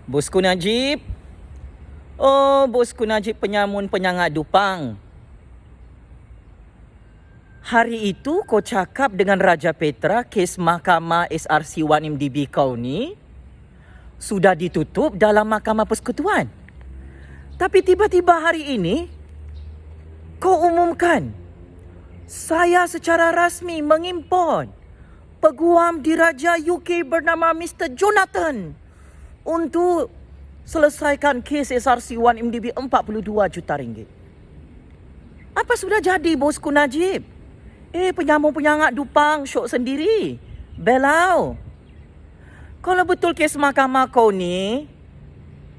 Bosku Najib. Oh, Bosku Najib penyamun penyangat Dupang. Hari itu kau cakap dengan Raja Petra kes Mahkamah SRC1MDB kau ni sudah ditutup dalam Mahkamah Persekutuan. Tapi tiba-tiba hari ini kau umumkan saya secara rasmi mengimport peguam diraja UK bernama Mr. Jonathan untuk selesaikan kes SRC1MDB 42 juta ringgit. Apa sudah jadi, Bosku Najib? Penyambung penyangat Dupang syok sendiri. Belau. Kalau betul kes mahkamah kau ni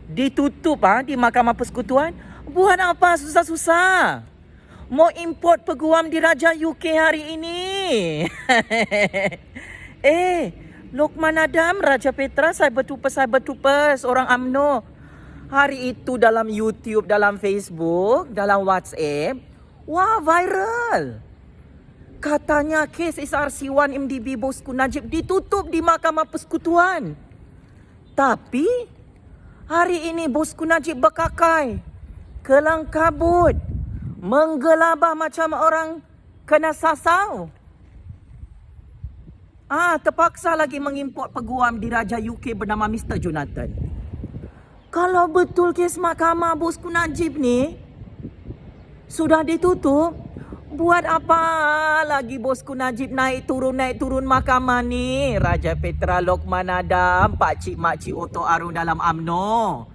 ditutup di Mahkamah Persekutuan, buat apa susah-susah? Mau import peguam diraja UK hari ini. Lokman Adam, Raja Petra, Cyber Troopers, orang UMNO. Hari itu dalam YouTube, dalam Facebook, dalam WhatsApp, wah viral. Katanya kes SRC1MDB Bosku Najib ditutup di Mahkamah Persekutuan. Tapi hari ini Bosku Najib berkakai, kelang kabut, menggelabah macam orang kena sasau. Terpaksa lagi mengimport peguam diraja UK bernama Mr. Jonathan. Kalau betul kes mahkamah Bosku Najib ni sudah ditutup, buat apa lagi Bosku Najib naik turun mahkamah ni? Raja Petra, Lokman Adam, pakcik makcik Otto Arung dalam UMNO.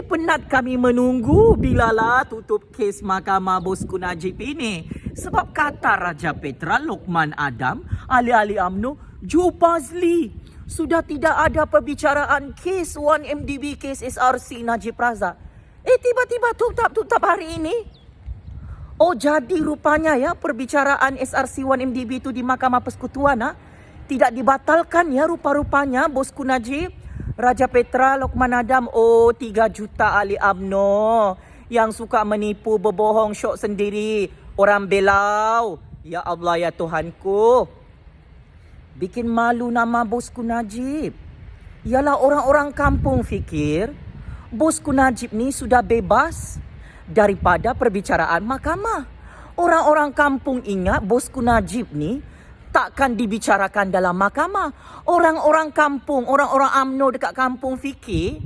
Penat kami menunggu bilalah tutup kes mahkamah Bosku Najib ini. Sebab kata Raja Petra, Lokman Adam, ahli-ahli UMNO, Joe Pazli, sudah tidak ada perbicaraan kes 1MDB, kes SRC Najib Razak. Tiba-tiba tutup hari ini. Jadi rupanya ya perbicaraan SRC1MDB itu di Mahkamah Persekutuan tidak dibatalkan ya rupa-rupanya, Bosku Najib. Raja Petra, Lokman Adam, 3 juta ahli UMNO yang suka menipu, berbohong, syok sendiri. Orang belau. Ya Allah, ya Tuhanku. Bikin malu nama Bosku Najib. Ialah orang-orang kampung fikir Bosku Najib ni sudah bebas daripada perbicaraan mahkamah. Orang-orang kampung ingat Bosku Najib ni takkan dibicarakan dalam mahkamah. Orang-orang kampung, orang-orang UMNO dekat kampung fikir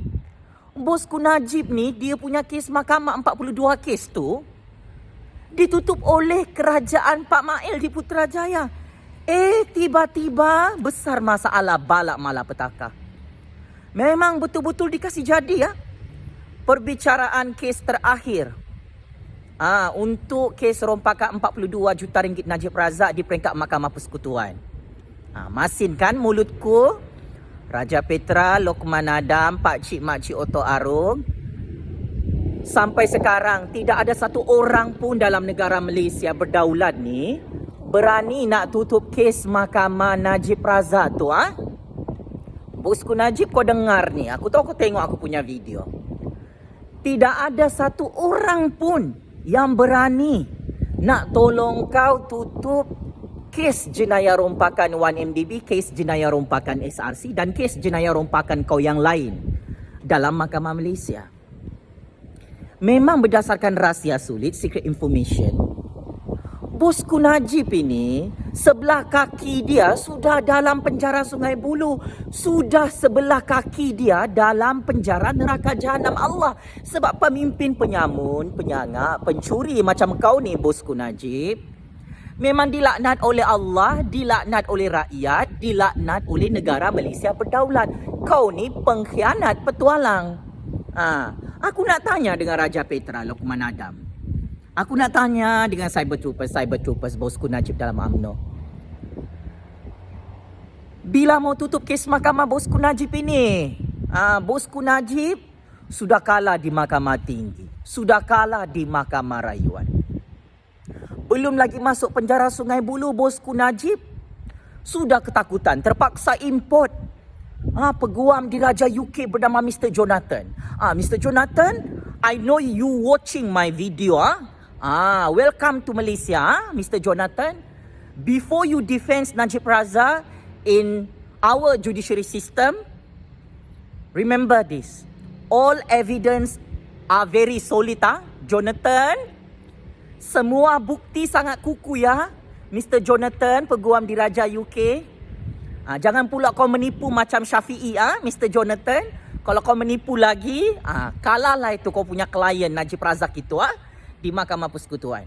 Bosku Najib ni dia punya kes mahkamah 42 kes tu ditutup oleh kerajaan Pak Mail di Putrajaya. Tiba-tiba besar masalah balak malapetaka. Memang betul-betul dikasih jadi ya. Perbicaraan kes terakhir untuk kes rompakan 42 juta ringgit Najib Razak di peringkat Mahkamah Persekutuan. Masin kan mulutku? Raja Petra, Lokman Adam, pakcik makcik Otto Arung. Sampai sekarang tidak ada satu orang pun dalam negara Malaysia berdaulat ni berani nak tutup kes Mahkamah Najib Razak tu. Bosku Najib, kau dengar ni. Aku tahu kau tengok aku punya video. Tidak ada satu orang pun yang berani nak tolong kau tutup kes jenayah rompakan 1MDB, kes jenayah rompakan SRC dan kes jenayah rompakan kau yang lain dalam Mahkamah Malaysia. Memang berdasarkan rahsia sulit, secret information, Bosku Najib ini sebelah kaki dia sudah dalam penjara Sungai Buloh. Sudah sebelah kaki dia dalam penjara neraka jahanam Allah. Sebab pemimpin penyamun, penyangak, pencuri macam kau ni Bosku Najib memang dilaknat oleh Allah, dilaknat oleh rakyat, dilaknat oleh negara Malaysia berdaulat. Kau ni pengkhianat petualang. Aku nak tanya dengan Raja Petra, Lokman Adam. Aku nak tanya dengan Cyber Troopers Bosku Najib dalam UMNO. Bila mau tutup kes mahkamah Bosku Najib ini? Bosku Najib sudah kalah di Mahkamah Tinggi. Sudah kalah di Mahkamah Rayuan. Belum lagi masuk penjara Sungai Buloh, Bosku Najib sudah ketakutan. Terpaksa import peguam diraja UK bernama Mr. Jonathan. Mr. Jonathan, I know you watching my video. Welcome to Malaysia, Mr. Jonathan. Before you defend Najib Razak in our judiciary system, Remember this. All evidence are very solid, Jonathan. Semua bukti sangat kukuh ya, Mr. Jonathan, peguam diraja UK. Jangan pula kau menipu macam Syafi'i, Mr. Jonathan. Kalau kau menipu lagi, kalahlah itu kau punya klien Najib Razak itu di Mahkamah Persekutuan.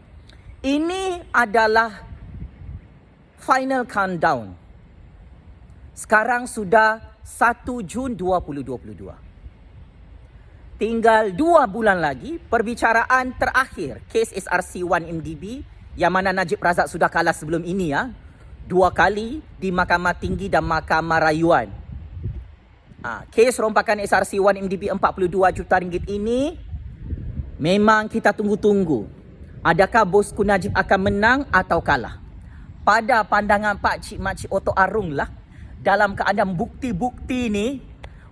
Ini adalah final countdown. Sekarang sudah 1 Jun 2022. Tinggal 2 bulan lagi perbicaraan terakhir kes SRC1 MDB yang mana Najib Razak sudah kalah sebelum ini 2 kali di Mahkamah Tinggi dan Mahkamah Rayuan. Kes rompakan SRC1 MDB 42 juta ringgit ini memang kita tunggu-tunggu. Adakah bosku Najib akan menang atau kalah? Pada pandangan Pak Cik Makcik Otto Arung lah, dalam keadaan bukti-bukti ni,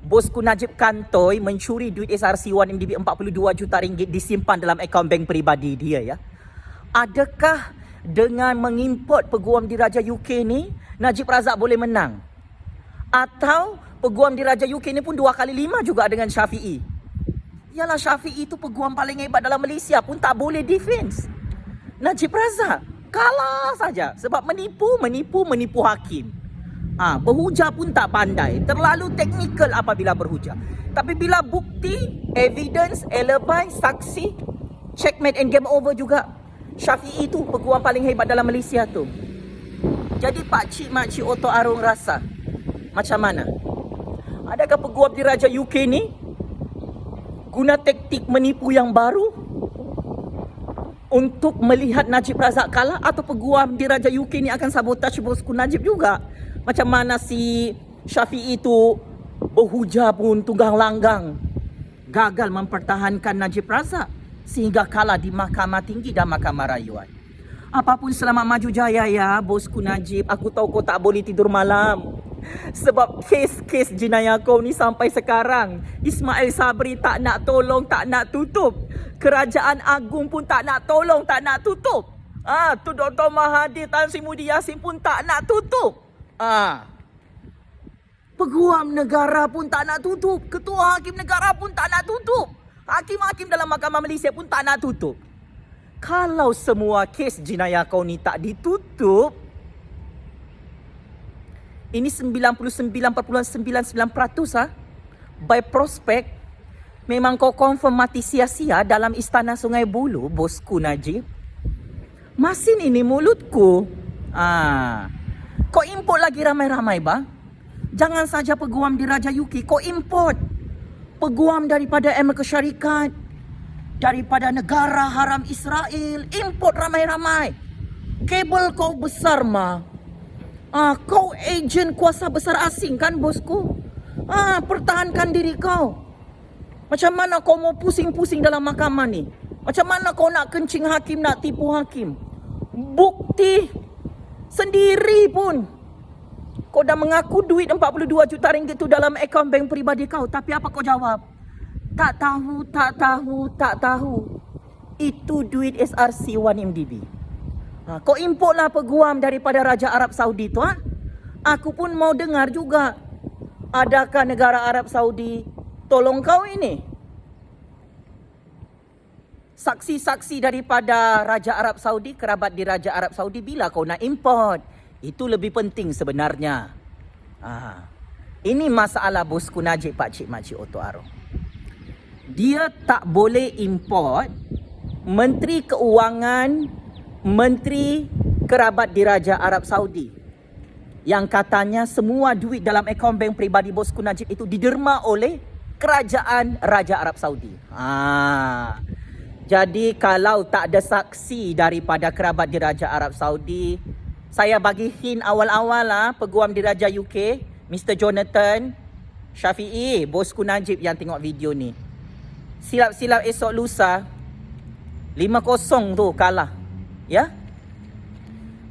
bosku Najib kantoi mencuri duit SRC1 MDB 42 juta ringgit disimpan dalam akaun bank peribadi dia ya. Adakah dengan mengimport peguam diraja UK ni, Najib Razak boleh menang? Atau peguam diraja UK ni pun 2 kali 5 juga dengan Syafi'i? Yalah, Syafi'i itu peguam paling hebat dalam Malaysia pun tak boleh defense. Najib Razak kalah saja sebab menipu hakim. Berhujah pun tak pandai. Terlalu teknikal apabila berhujah. Tapi bila bukti, evidence, alibi, saksi, checkmate and game over juga. Syafi'i tu peguam paling hebat dalam Malaysia tu. Jadi Pak Cik Makcik Otto Arung rasa macam mana? Adakah peguam diraja UK ni guna taktik menipu yang baru untuk melihat Najib Razak kalah, atau peguam diraja UK ni akan sabotaj bosku Najib juga? Macam mana si Syafi'i tu berhujah pun tunggang langgang, gagal mempertahankan Najib Razak sehingga kalah di Mahkamah Tinggi dan Mahkamah Rayuan. Apapun, selamat maju jaya ya bosku Najib. Aku tahu kau tak boleh tidur malam sebab kes-kes jenayah kau ni sampai sekarang Ismail Sabri tak nak tolong, tak nak tutup. Kerajaan Agung pun tak nak tolong, tak nak tutup. Tu Dr. Mahathir Tan Sri Mudi Yassin pun tak nak tutup. Peguam negara pun tak nak tutup. Ketua Hakim Negara pun tak nak tutup. Hakim-hakim dalam Mahkamah Malaysia pun tak nak tutup. Kalau semua kes jenayah kau ni tak ditutup, ini 99.99% by prospect, memang kau confirm mati sia-sia dalam istana Sungai Buloh, bosku Najib. Masin ini mulutku. Kau import lagi ramai-ramai bang. Jangan saja peguam diraja UK, kau import peguam daripada Amerika Syarikat, daripada negara haram Israel. Import ramai-ramai. Kabel kau besar mah. Kau ejen kuasa besar asing kan bosku? Pertahankan diri kau. Macam mana kau mau pusing-pusing dalam mahkamah ni? Macam mana kau nak kencing hakim, nak tipu hakim? Bukti sendiri pun kau dah mengaku duit 42 juta ringgit tu dalam akaun bank peribadi kau. Tapi apa kau jawab? Tak tahu, tak tahu, tak tahu. Itu duit SRC1 MDB. Kau importlah peguam daripada Raja Arab Saudi tu. Aku pun mau dengar juga. Adakah negara Arab Saudi tolong kau ini? Saksi-saksi daripada Raja Arab Saudi, kerabat di Raja Arab Saudi, bila kau nak import? Itu lebih penting sebenarnya. Ini masalah bosku Najib Pak Cik Makcik Otto Arung. Dia tak boleh import Menteri Keuangan, Menteri kerabat di Raja Arab Saudi yang katanya semua duit dalam akaun bank peribadi bosku Najib itu diderma oleh kerajaan Raja Arab Saudi. Jadi kalau tak ada saksi daripada kerabat di Raja Arab Saudi, saya bagi hint awal-awal peguam di Raja UK, Mr. Jonathan, Syafi'i, bosku Najib yang tengok video ni. Silap-silap esok lusa 5-0 tu kalah. Ya?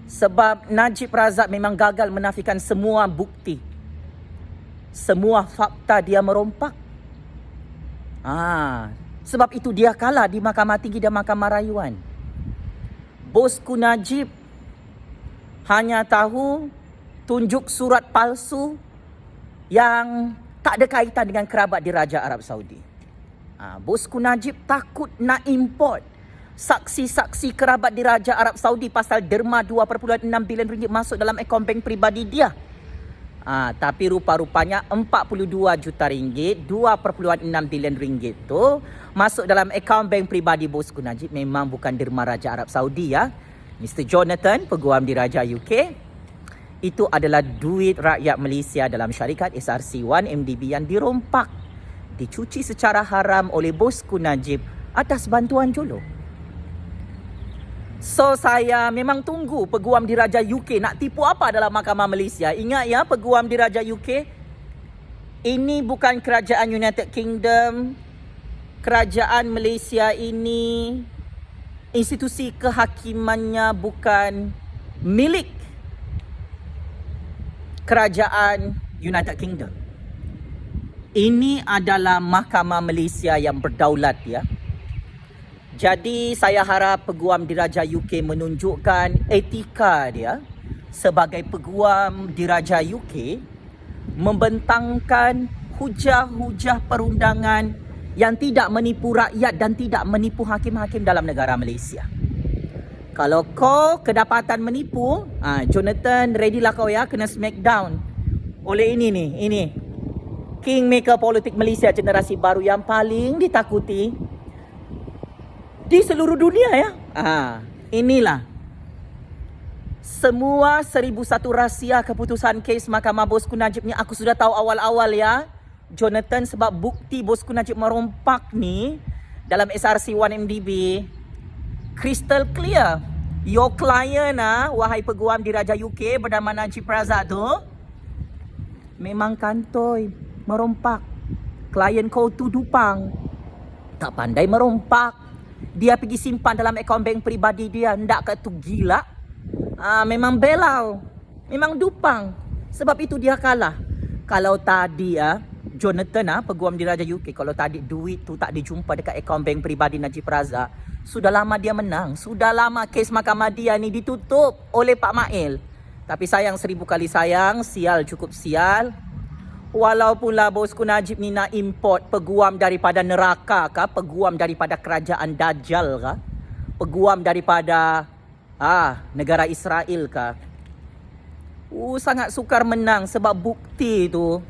Sebab Najib Razak memang gagal menafikan semua bukti. Semua fakta dia merompak. Sebab itu dia kalah di Mahkamah Tinggi dan Mahkamah Rayuan. Bosku Najib hanya tahu tunjuk surat palsu yang Tak ada kaitan dengan kerabat diraja Arab Saudi. Bosku Najib takut nak import saksi-saksi kerabat diraja Arab Saudi pasal derma 2.6 bilion ringgit masuk dalam akaun bank peribadi dia. Tapi rupa-rupanya 42 juta ringgit, 2.6 bilion ringgit tu masuk dalam akaun bank peribadi bosku Najib memang bukan derma Raja Arab Saudi ya. Mr. Jonathan, peguam diraja UK, itu adalah duit rakyat Malaysia dalam syarikat SRC1 MDB yang dirompak, dicuci secara haram oleh bosku Najib atas bantuan Jolo. So saya memang tunggu peguam diraja UK nak tipu apa dalam mahkamah Malaysia. Ingat ya, peguam diraja UK, ini bukan kerajaan United Kingdom. Kerajaan Malaysia ini institusi kehakimannya bukan milik kerajaan United Kingdom. Ini adalah mahkamah Malaysia yang berdaulat ya. Jadi saya harap peguam diraja UK menunjukkan etika dia sebagai peguam diraja UK, membentangkan hujah-hujah perundangan yang tidak menipu rakyat dan tidak menipu hakim-hakim dalam negara Malaysia. Kalau kau kedapatan menipu, Jonathan, readylah kau ya, kena smackdown oleh ini Kingmaker politik Malaysia generasi baru yang paling ditakuti di seluruh dunia ya. Inilah semua 1001 rahsia keputusan kes Mahkamah bosku Najib ni aku sudah tahu awal-awal ya, Jonathan, sebab bukti bosku Najib merompak ni dalam SRC1 MDB crystal clear. Your client wahai peguam diraja UK bernama Najib Razak tu memang kantoi merompak. Klien kau tu dupang, tak pandai merompak. Dia pergi simpan dalam akaun bank peribadi dia. Ndak ke tu gila? Memang belau, memang dupang. Sebab itu dia kalah. Kalau tadi Jonathan, peguam diraja UK, kalau tadi duit tu tak dijumpa dekat akaun bank peribadi Najib Razak, sudah lama dia menang. Sudah lama kes mahkamah dia ni ditutup oleh Pak Mail. Tapi sayang, 1000 kali sayang, sial cukup sial. Walaupunlah bosku Najib ni nak import peguam daripada neraka kah, peguam daripada kerajaan Dajjal kah, peguam daripada negara Israel kah, sangat sukar menang sebab bukti tu,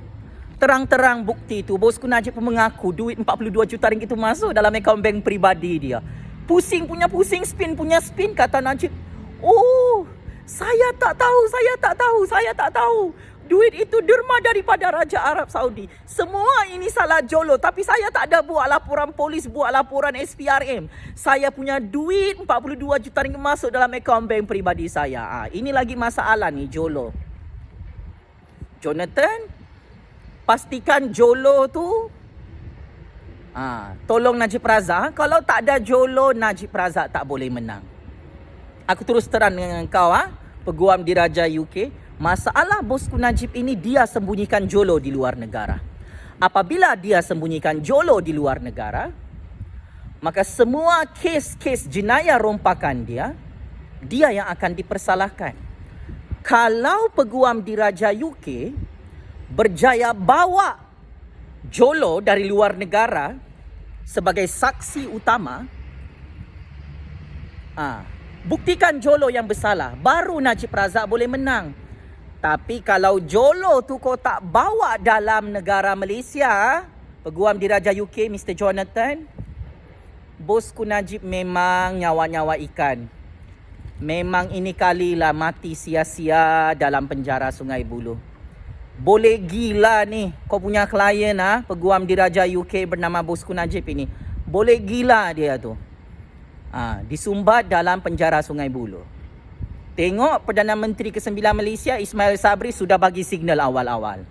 terang-terang bukti tu, bosku Najib pun mengaku duit 42 juta ringgit tu masuk dalam akaun bank peribadi dia. Pusing punya pusing, spin punya spin, kata Najib. Saya tak tahu. Duit itu derma daripada Raja Arab Saudi. Semua ini salah Jolo. Tapi saya tak ada buat laporan polis, buat laporan SPRM. Saya punya duit 42 juta ringgit masuk dalam akaun bank peribadi saya. Ini lagi masalah ni Jolo. Jonathan, pastikan Jolo tu tolong Najib Razak. Kalau tak ada Jolo, Najib Razak tak boleh menang. Aku terus terang dengan kau, peguam diraja UK. Masalah bosku Najib ini, dia sembunyikan Jolo di luar negara. Apabila dia sembunyikan Jolo di luar negara, maka semua kes-kes jenayah rompakan dia yang akan dipersalahkan. Kalau peguam diraja UK berjaya bawa Jolo dari luar negara sebagai saksi utama, buktikan Jolo yang bersalah, baru Najib Razak boleh menang. Tapi kalau Jolo tu kau tak bawa dalam negara Malaysia, peguam diraja UK Mr. Jonathan, bosku Najib memang nyawa-nyawa ikan. Memang ini kalilah mati sia-sia dalam penjara Sungai Buloh. Boleh gila ni kau punya klien peguam diraja UK bernama bosku Najib ini. Boleh gila dia tu. Disumbat dalam penjara Sungai Buloh. Tengok Perdana Menteri ke-9 Malaysia Ismail Sabri sudah bagi signal awal-awal.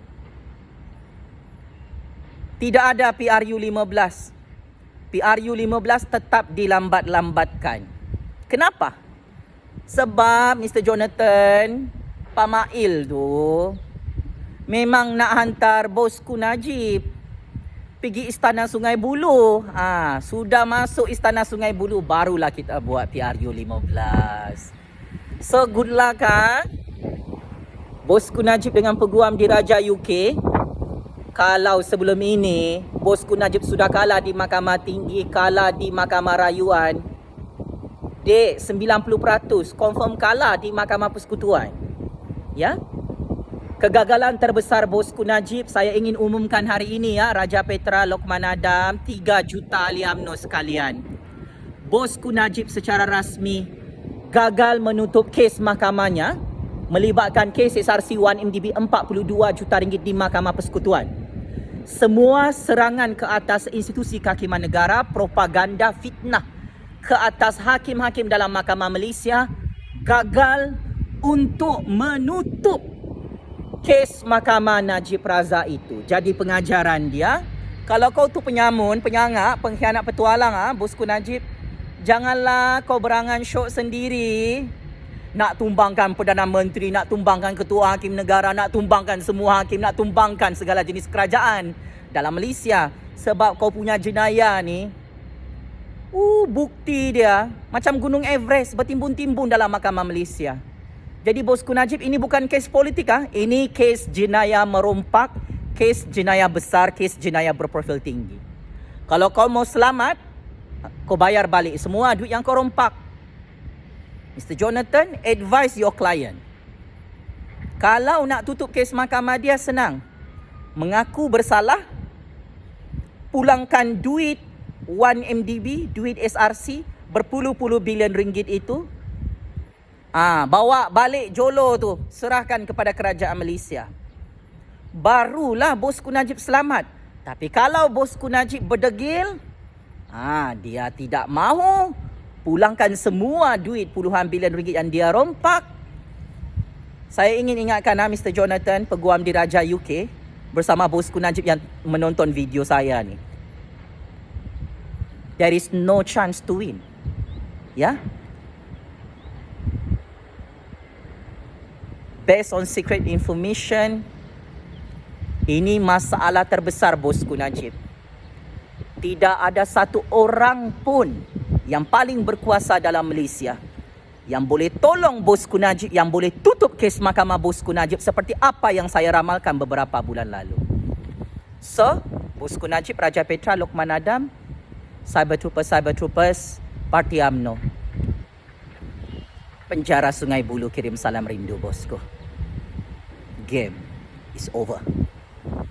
Tidak ada PRU15. PRU15 tetap dilambat-lambatkan. Kenapa? Sebab Mr. Jonathan, Pak Mail tu memang nak hantar bosku Najib pergi Istana Sungai Buloh. Sudah masuk Istana Sungai Buloh, barulah kita buat PRU15. So good luck bosku Najib dengan peguam diraja UK. Kalau sebelum ini bosku Najib sudah kalah di Mahkamah Tinggi, kalah di Mahkamah Rayuan, dek 90% confirm kalah di Mahkamah Persekutuan. Ya. Kegagalan terbesar bosku Najib saya ingin umumkan hari ini ya, Raja Petra, Lokman Adam, 3 juta ahli UMNO sekalian. Bosku Najib secara rasmi gagal menutup kes mahkamahnya melibatkan kes SRC 1MDB 42 juta ringgit di Mahkamah Persekutuan. Semua serangan ke atas institusi kehakiman negara, propaganda, fitnah ke atas hakim-hakim dalam Mahkamah Malaysia gagal untuk menutup kes Mahkamah Najib Razak itu. Jadi pengajaran dia, kalau kau tu penyamun, penyangak, pengkhianat petualang bosku Najib, janganlah kau berangan syok sendiri. Nak tumbangkan Perdana Menteri, nak tumbangkan Ketua Hakim Negara, nak tumbangkan semua hakim, nak tumbangkan segala jenis kerajaan dalam Malaysia. Sebab kau punya jenayah ni, bukti dia macam Gunung Everest bertimbun-timbun dalam Mahkamah Malaysia. Jadi bosku Najib, ini bukan kes politik ini kes jenayah merompak, kes jenayah besar, kes jenayah berprofil tinggi. Kalau kau mau selamat, kau bayar balik semua duit yang kau rompak. Mr. Jonathan, advise your client. Kalau nak tutup kes mahkamah dia senang. Mengaku bersalah, pulangkan duit 1MDB, duit SRC berpuluh-puluh bilion ringgit itu. Bawa balik Jolo tu, serahkan kepada kerajaan Malaysia. Barulah bosku Najib selamat. Tapi kalau bosku Najib berdegil, dia tidak mahu pulangkan semua duit puluhan bilion ringgit yang dia rompak. Saya ingin ingatkan Mr. Jonathan, peguam diraja UK, bersama bosku Najib yang menonton video saya ni. There is no chance to win. Ya? Based on secret information, ini masalah terbesar bosku Najib. Tidak ada satu orang pun yang paling berkuasa dalam Malaysia yang boleh tolong bosku Najib, yang boleh tutup kes mahkamah bosku Najib seperti apa yang saya ramalkan beberapa bulan lalu. So, bosku Najib, Raja Petra, Lokman Adam, Cyber Troopers, Parti UMNO, penjara Sungai Buloh kirim salam rindu bosku. Game is over.